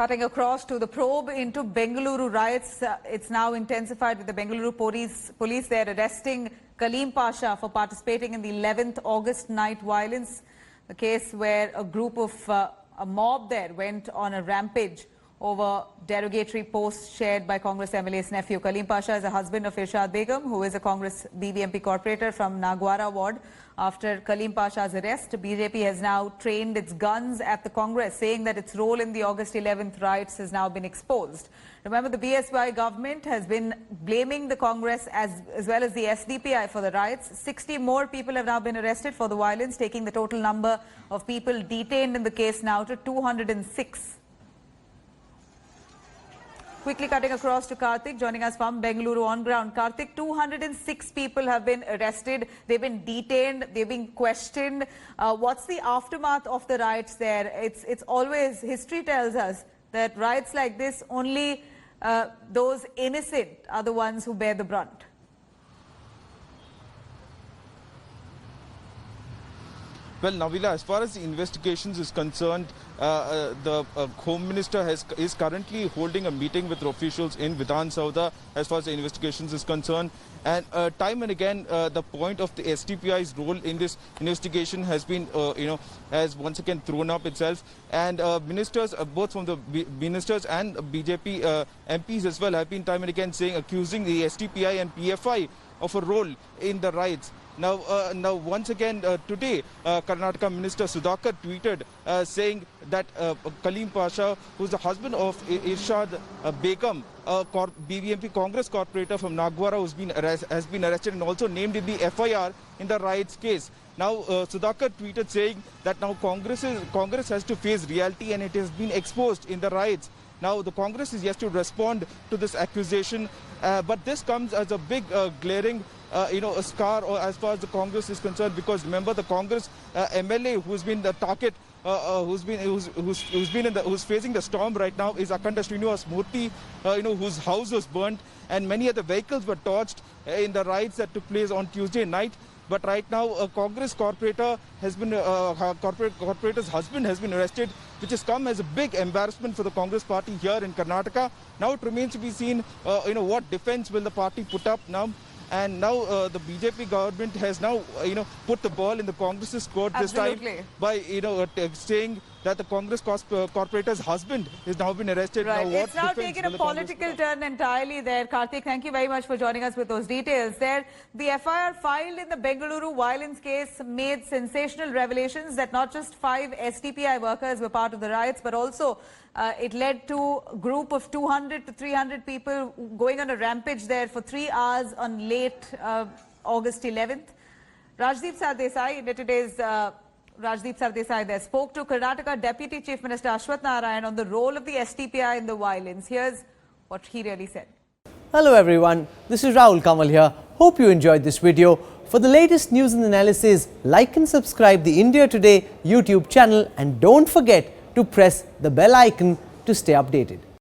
Cutting across to the probe into Bengaluru riots, it's now intensified with the Bengaluru police. They're arresting Kaleem Pasha for participating in the 11th August night violence, the case where a group of a mob there went on a rampage over derogatory posts shared by Congress MLA's nephew. Kaleem Pasha is the husband of Irshad Begum, who is a Congress BBMP corporator from Nagwara ward. After Kaleem Pasha's arrest, BJP has now trained its guns at the Congress, saying that its role in the August 11th riots has now been exposed. Remember, the BSY government has been blaming the Congress as well as the SDPI for the riots. 60 more people have now been arrested for the violence, taking the total number of people detained in the case now to 206. Quickly cutting across to Karthik, joining us from Bengaluru on ground. Karthik, 206 people have been arrested. They've been detained. They've been questioned. What's the aftermath of the riots there? It's always, history tells us that riots like this, only those innocent are the ones who bear the brunt. Well, Nabila, as far as the investigations is concerned, the Home Minister is currently holding a meeting with officials in Vidhan Soudha as far as the investigations is concerned. And time and again, the point of the SDPI's role in this investigation has been, has once again thrown up itself. And ministers, both from the ministers and BJP MPs as well, have been time and again accusing the SDPI and PFI of a role in the riots. Now once again today, Karnataka Minister Sudhakar tweeted saying that Kaleem Pasha, who is the husband of Irshad Begum, a BBMP Congress corporator from Nagwara, has been arrested and also named in the FIR in the riots case. Now Sudhakar tweeted saying that now Congress has to face reality and it has been exposed in the riots. Now the Congress is yet to respond to this accusation, but this comes as a big glaring a scar as far as the Congress is concerned, because remember the Congress MLA who's been the target, who's facing the storm right now is Akhanda Srinivas Murthy, whose house was burnt and many other vehicles were torched in the riots that took place on Tuesday night. But right now, a Congress corporator has been, corporator's husband has been arrested, which has come as a big embarrassment for the Congress party here in Karnataka. Now it remains to be seen, what defense will the party put up now. And now the BJP government has now, put the ball in the Congress's court this time by, saying that the Congress corporator's husband has now been arrested. Right. Now, it's now taken a political turn entirely there. Karthik, thank you very much for joining us with those details there. The FIR filed in the Bengaluru violence case made sensational revelations that not just 5 SDPI workers were part of the riots, but also it led to a group of 200 to 300 people going on a rampage there for 3 hours on late August 11th. Rajdeep Sardesai, in today's Rajdeep Sardesai there spoke to Karnataka Deputy Chief Minister Ashwath Narayan on the role of the SDPI in the violence. Here's what he really said. Hello everyone, this is Rahul Kamal here. Hope you enjoyed this video. For the latest news and analysis, like and subscribe the India Today YouTube channel and don't forget to press the bell icon to stay updated.